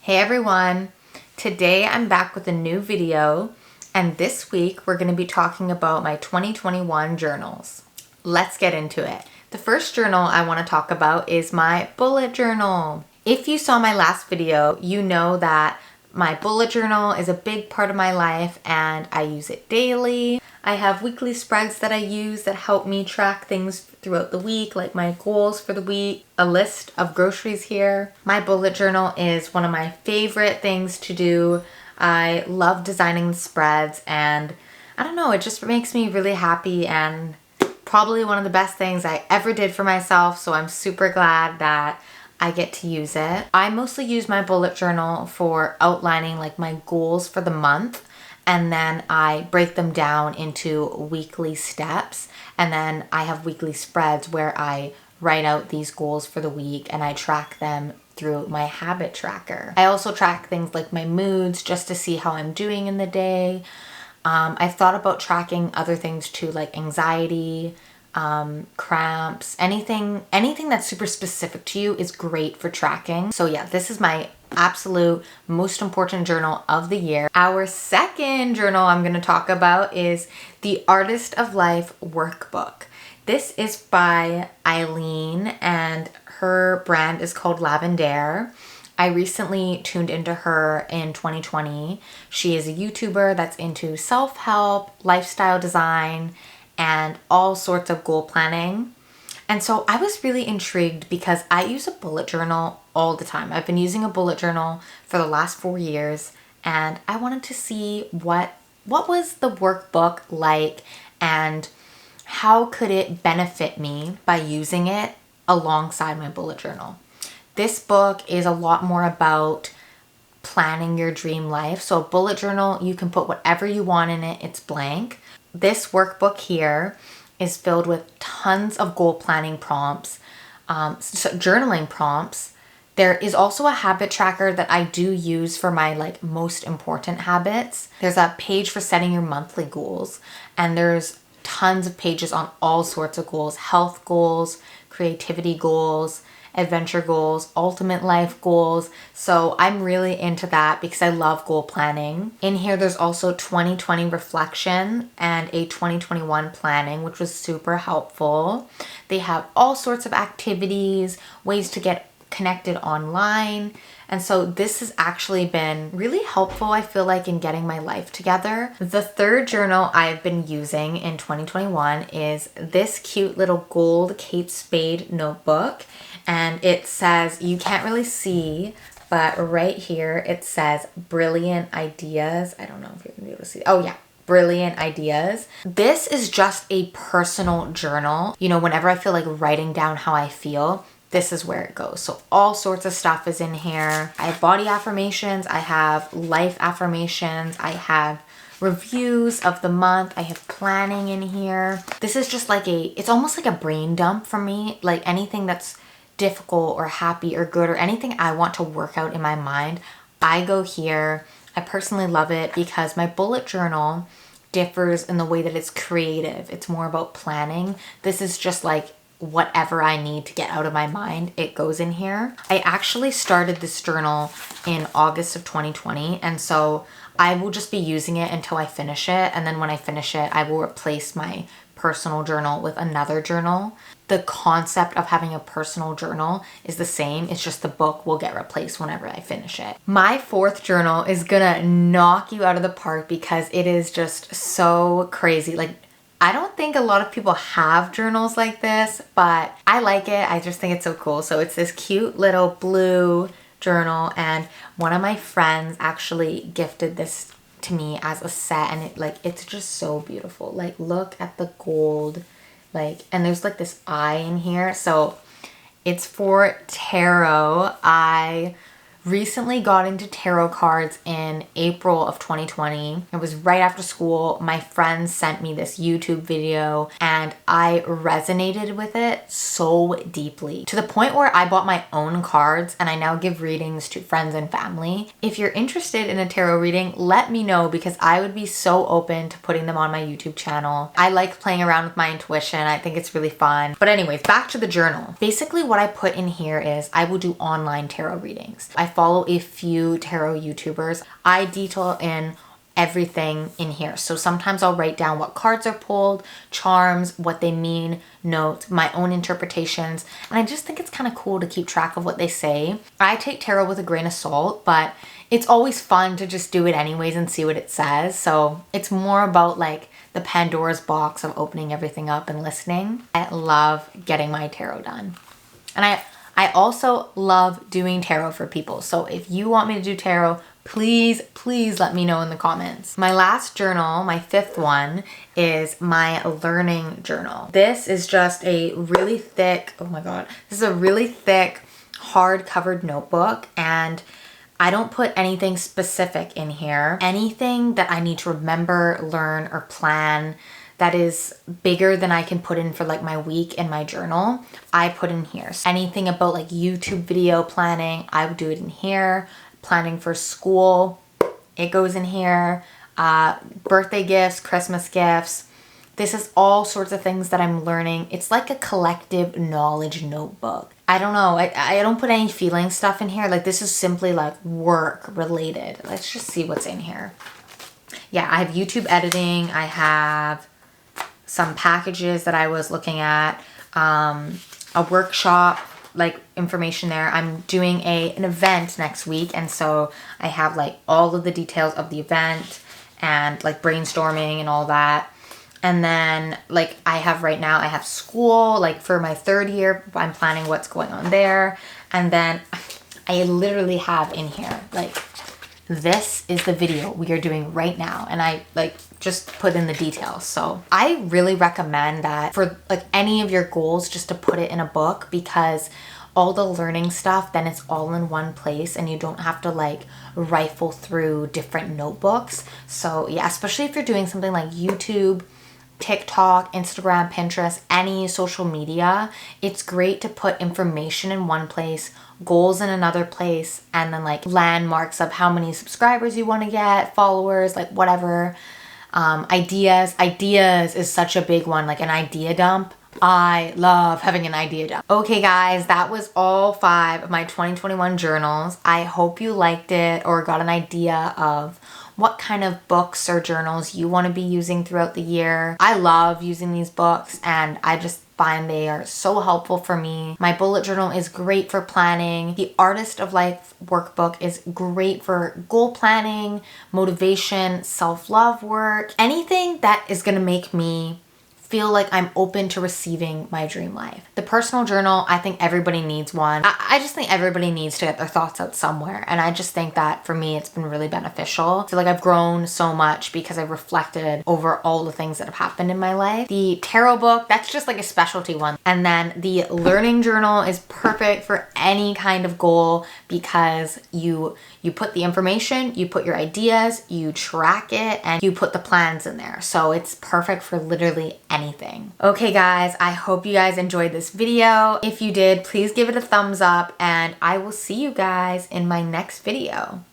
Hey everyone! Today I'm back with a new video, and this week we're going to be talking about my 2021 journals. Let's get into it. The first journal I want to talk about is my bullet journal. If you saw my last video, you know that my bullet journal is a big part of my life and I use it daily. I have weekly spreads that I use that help me track things throughout the week, like my goals for the week, a list of groceries here. My bullet journal is one of my favorite things to do. I love designing the spreads and I don't know, it just makes me really happy and probably one of the best things I ever did for myself, so I'm super glad that I get to use it. I mostly use my bullet journal for outlining like my goals for the month, and then I break them down into weekly steps, and then I have weekly spreads where I write out these goals for the week and I track them through my habit tracker. I also track things like my moods just to see how I'm doing in the day. I've thought about tracking other things too, like anxiety, cramps, anything that's super specific to you is great for tracking. So yeah, this is my absolute most important journal of the year. Our second journal I'm going to talk about is the Artist of Life Workbook. This is by Eileen and her brand is called Lavender. I recently tuned into her in 2020. She is a YouTuber that's into self-help, lifestyle design, and all sorts of goal planning. And so I was really intrigued because I use a bullet journal all the time. I've been using a bullet journal for the last 4 years, and I wanted to see what was the workbook like and how could it benefit me by using it alongside my bullet journal. This book is a lot more about planning your dream life. So a bullet journal, you can put whatever you want in it. It's blank. This workbook here is filled with tons of goal planning prompts, journaling prompts. There is also a habit tracker that I do use for my most important habits. There's a page for setting your monthly goals, and there's tons of pages on all sorts of goals: health goals, creativity goals, adventure goals, ultimate life goals. So I'm really into that because I love goal planning. In here, there's also 2020 reflection and a 2021 planning, which was super helpful. They have all sorts of activities, ways to get connected online. And so this has actually been really helpful, I feel like, in getting my life together. The third journal I've been using in 2021 is this cute little gold Kate Spade notebook. And it says, you can't really see, but right here it says brilliant ideas. I don't know if you're gonna be able to see. Oh yeah, brilliant ideas. This is just a personal journal. You know, whenever I feel like writing down how I feel, this is where it goes. So all sorts of stuff is in here. I have body affirmations. I have life affirmations. I have reviews of the month. I have planning in here. This is just it's almost like a brain dump for me. Like anything that's difficult or happy or good or anything I want to work out in my mind, I go here. I personally love it because my bullet journal differs in the way that it's creative. It's more about planning. This is just whatever I need to get out of my mind, it goes in here. I actually started this journal in August of 2020, and so I will just be using it until I finish it, and then when I finish it, I will replace my personal journal with another journal. The concept of having a personal journal is the same. It's just the book will get replaced whenever I finish it. My fourth journal is gonna knock you out of the park because it is just so crazy. I don't think a lot of people have journals like this, but I like it. I just think it's so cool. So it's this cute little blue journal, and one of my friends actually gifted this to me as a set, and it's just so beautiful. Look at the gold, and there's this eye in here. So it's for tarot. I recently got into tarot cards in April of 2020. It was right after school. My friends sent me this YouTube video and I resonated with it so deeply to the point where I bought my own cards and I now give readings to friends and family. If you're interested in a tarot reading, let me know because I would be so open to putting them on my YouTube channel. I like playing around with my intuition. I think it's really fun. But anyways, back to the journal. Basically what I put in here is I will do online tarot readings. I follow a few tarot YouTubers. I detail in everything in here. So sometimes I'll write down what cards are pulled, charms, what they mean, notes, my own interpretations. And I just think it's kind of cool to keep track of what they say. I take tarot with a grain of salt, but it's always fun to just do it anyways and see what it says. So it's more about like the Pandora's box of opening everything up and listening. I love getting my tarot done. And I also love doing tarot for people. So if you want me to do tarot, please let me know in the comments. My last journal, my 5th one, is my learning journal. This is just a really thick, oh my God, this is a really thick hard-covered notebook, and I don't put anything specific in here. Anything that I need to remember, learn, or plan that is bigger than I can put in for like my week in my journal, I put in here. So anything about like YouTube video planning, I would do it in here. Planning for school, it goes in here. Birthday gifts, Christmas gifts. This is all sorts of things that I'm learning. It's like a collective knowledge notebook. I don't know, I don't put any feeling stuff in here. Like this is simply like work related. Let's just see what's in here. Yeah, I have YouTube editing. I have some packages that I was looking at, a workshop, like information there. I'm doing an event next week, and so I have like all of the details of the event and like brainstorming and all that. And then like I have right now, I have school, like for my 3rd year, I'm planning what's going on there. And then I literally have in here, like, this is the video we are doing right now. And I like just put in the details. So I really recommend that for like any of your goals, just to put it in a book, because all the learning stuff, then it's all in one place and you don't have to like rifle through different notebooks. So yeah, especially if you're doing something like YouTube, TikTok, Instagram, Pinterest, any social media, it's great to put information in one place, goals in another place, and then like landmarks of how many subscribers you want to get, followers, like whatever. Ideas is such a big one, like an idea dump. I love having an idea dump. Okay guys, that was all 5 of my 2021 journals. I hope you liked it or got an idea of what kind of books or journals you want to be using throughout the year. I love using these books, and I just find they are so helpful for me. My bullet journal is great for planning. The Artist of Life workbook is great for goal planning, motivation, self-love work, anything that is going to make me feel like I'm open to receiving my dream life. The personal journal, I think everybody needs one. I just think everybody needs to get their thoughts out somewhere. And I just think that for me, it's been really beneficial. I feel like I've grown so much because I've reflected over all the things that have happened in my life. The tarot book, that's just like a specialty one. And then the learning journal is perfect for any kind of goal, because you put the information, you put your ideas, you track it, and you put the plans in there. So it's perfect for literally anything. Okay guys, I hope you guys enjoyed this video. If you did, please give it a thumbs up, and I will see you guys in my next video.